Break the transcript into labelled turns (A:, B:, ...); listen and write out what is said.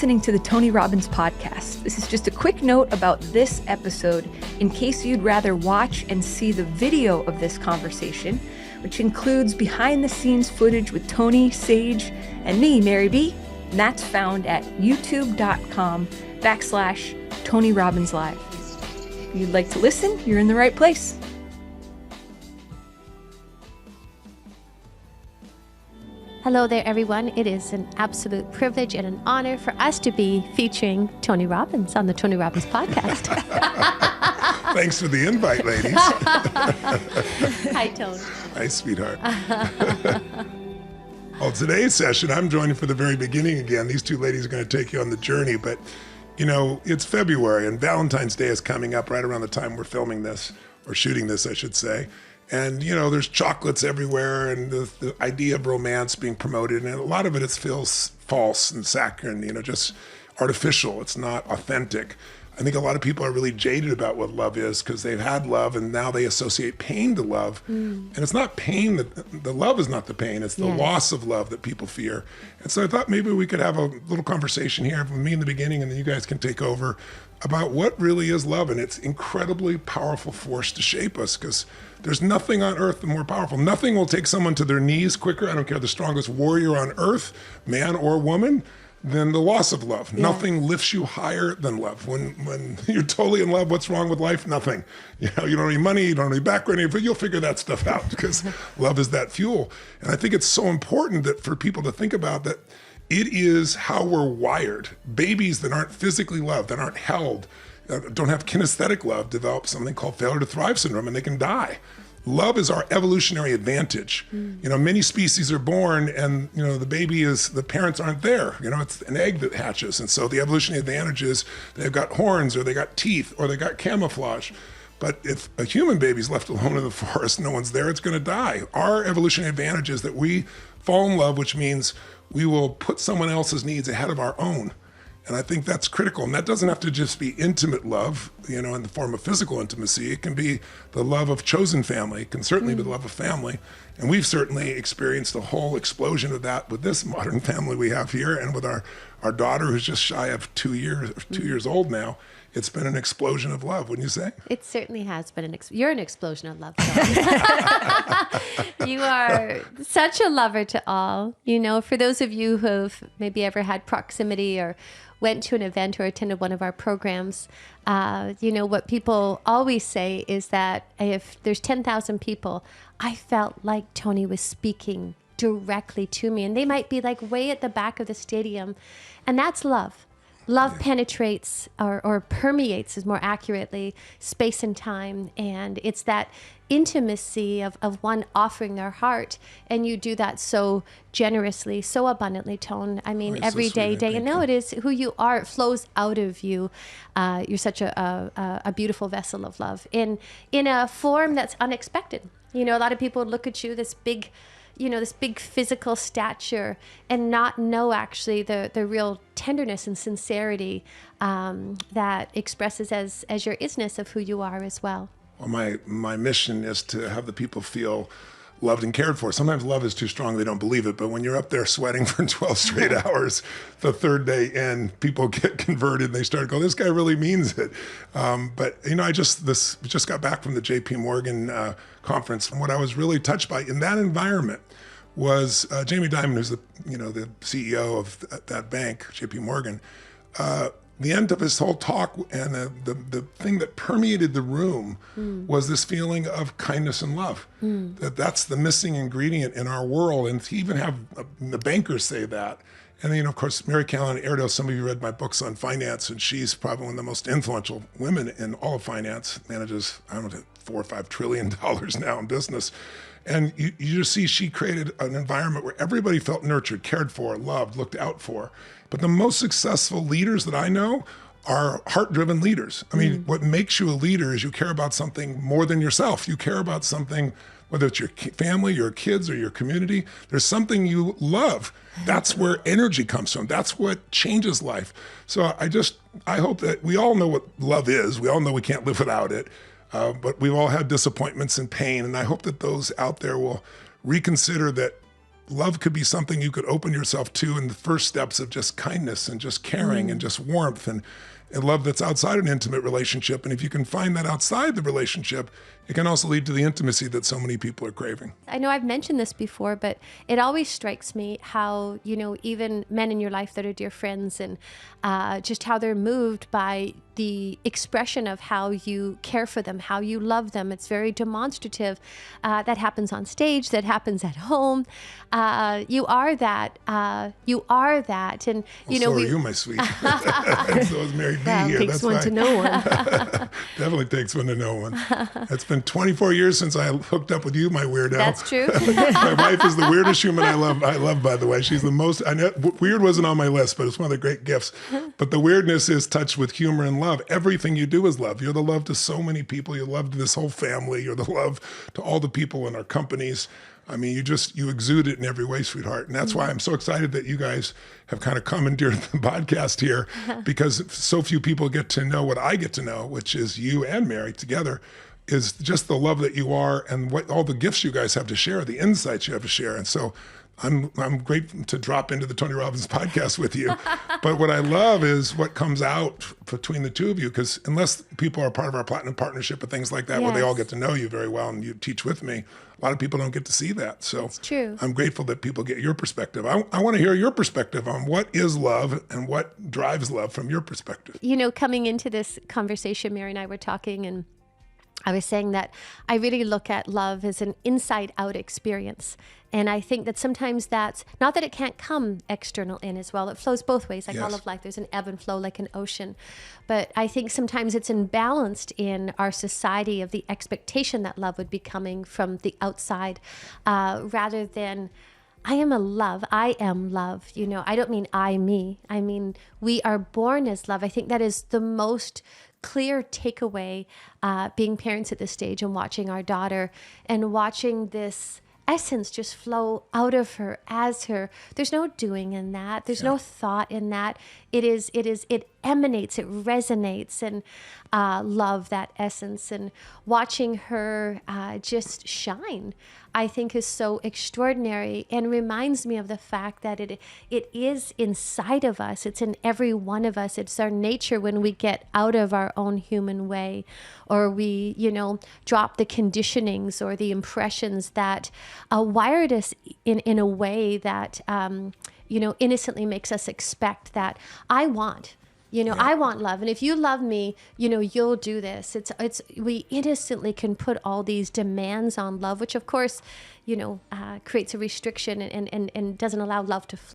A: listening to the Tony Robbins podcast. This is just a quick note about this episode in case you'd rather watch and see the video of this conversation, which includes behind-the-scenes footage with Tony, Sage, and me, Mary B. And that's found at youtube.com/Tony Robbins Live. If you'd like to listen, you're in the right place.
B: Hello there, everyone. It is an absolute privilege and an honor for us to be featuring Tony Robbins on the Tony Robbins podcast.
C: Thanks for the invite, ladies.
B: Hi, Tony.
C: Hi, sweetheart. Well, today's session, I'm joining for the very beginning again. These two ladies are going to take you on the journey, but you know, it's February and Valentine's Day is coming up right around the time we're filming this, or shooting this, I should say. And, you know, there's chocolates everywhere and the idea of romance being promoted. And a lot of it feels false and saccharine, you know, just artificial. It's not authentic. I think a lot of people are really jaded about what love is because they've had love and now they associate pain to love. And it's not pain, the love is not the pain. It's the loss of love that people fear. And so I thought maybe we could have a little conversation here with me in the beginning and then you guys can take over about what really is love. And it's incredibly powerful force to shape us because there's nothing on earth more powerful. Nothing will take someone to their knees quicker. I don't care the strongest warrior on earth, man or woman, than the loss of love. Yeah. Nothing lifts you higher than love. When you're totally in love, what's wrong with life? Nothing. You know, you don't need money, you don't need background, but you'll figure that stuff out because love is that fuel. And I think it's so important that for people to think about that it is how we're wired. Babies that aren't physically loved, that aren't held, don't have kinesthetic love, develop something called failure to thrive syndrome and they can die. Love is our evolutionary advantage. You know, many species are born and, you know, the parents aren't there. You know, it's an egg that hatches. And so the evolutionary advantage is they've got horns or they got teeth or they got camouflage. But if a human baby's left alone in the forest, no one's there, it's going to die. Our evolutionary advantage is that we fall in love, which means we will put someone else's needs ahead of our own. And I think that's critical. And that doesn't have to just be intimate love, you know, in the form of physical intimacy. It can be the love of chosen family. It can certainly be the love of family. And we've certainly experienced a whole explosion of that with this modern family we have here and with our daughter who's just shy of 2 years old now. It's been an explosion of love, wouldn't you say?
B: It certainly has been. You're an explosion of love. You are such a lover to all. You know, for those of you who have maybe ever had proximity or went to an event or attended one of our programs, you know, what people always say is that if there's 10,000 people, I felt like Tony was speaking directly to me. And they might be like way at the back of the stadium. And that's love. Love penetrates or permeates, is more accurately, space and time. And it's that intimacy of one offering their heart. And you do that so generously, so abundantly, Tone. I mean, every day. And no, it is who you are. It flows out of you. You're such a beautiful vessel of love in a form that's unexpected. You know, a lot of people look at you, this big physical stature and not know actually the real tenderness and sincerity that expresses as your isness of who you are as well.
C: Well, my mission is to have the people feel loved and cared for. Sometimes love is too strong, they don't believe it, but when you're up there sweating for 12 straight hours, the third day in, people get converted and they start going, this guy really means it. But you know, I just got back from the JP Morgan conference, and what I was really touched by in that environment was Jamie Dimon, who's the CEO of that bank, JP Morgan. The end of his whole talk and the thing that permeated the room was this feeling of kindness and love. That's the missing ingredient in our world. And to even have the bankers say that. And then, you know, of course, Mary Callan Erdo, some of you read my books on finance, and she's probably one of the most influential women in all of finance, manages, I don't know, $4 or $5 trillion now in business. And you just see she created an environment where everybody felt nurtured, cared for, loved, looked out for. But the most successful leaders that I know are heart-driven leaders. I mean, what makes you a leader is you care about something more than yourself. You care about something, whether it's your family, your kids, or your community. There's something you love. That's where energy comes from. That's what changes life. So I hope that we all know what love is. We all know we can't live without it. But we've all had disappointments and pain. And I hope that those out there will reconsider that love could be something you could open yourself to in the first steps of just kindness and just caring and just warmth and love that's outside an intimate relationship. And if you can find that outside the relationship, it can also lead to the intimacy that so many people are craving.
B: I know I've mentioned this before, but it always strikes me how, even men in your life that are dear friends and just how they're moved by the expression of how you care for them, how you love them. It's very demonstrative. That happens on stage, that happens at home. You are that. You are that. And,
C: So are you, my sweet. So is Mary B here.
D: Takes one to know one.
C: Definitely takes one to know one. It's been 24 years since I hooked up with you, my weirdo.
B: That's true.
C: My wife is the weirdest human I love. By the way. She's the most, I know, weird wasn't on my list, but it's one of the great gifts. But the weirdness is touched with humor and love. Everything you do is love. You're the love to so many people. You're love to this whole family. You're the love to all the people in our companies. I mean, you exude it in every way, sweetheart. And that's why I'm so excited that you guys have kind of commandeered the podcast here, because so few people get to know what I get to know, which is you and Mary together, is just the love that you are and what all the gifts you guys have to share, the insights you have to share. And so I'm grateful to drop into the Tony Robbins podcast with you. But what I love is what comes out between the two of you, because unless people are part of our Platinum Partnership and things like that, where they all get to know you very well and you teach with me, a lot of people don't get to see that. So
B: it's true.
C: I'm grateful that people get your perspective. I want to hear your perspective on what is love and what drives love from your perspective.
B: Coming into this conversation, Mary and I were talking, and I was saying that I really look at love as an inside-out experience. And I think that sometimes that's, not that it can't come external in as well. It flows both ways, like all of life. There's an ebb and flow like an ocean. But I think sometimes it's imbalanced in our society of the expectation that love would be coming from the outside, rather than I am love. I don't mean me. I mean, we are born as love. I think that is the most clear takeaway, being parents at this stage and watching our daughter and watching this essence just flow out of her as her. There's no doing in that. There's no thought in that. It emanates, it resonates, and love that essence. And watching her just shine, I think, is so extraordinary and reminds me of the fact that it is inside of us. It's in every one of us. It's our nature when we get out of our own human way, or we, drop the conditionings or the impressions that wired us in a way that, innocently makes us expect that I want love. And if you love me, you'll do this. We innocently can put all these demands on love, which of course, creates a restriction and doesn't allow love to flow.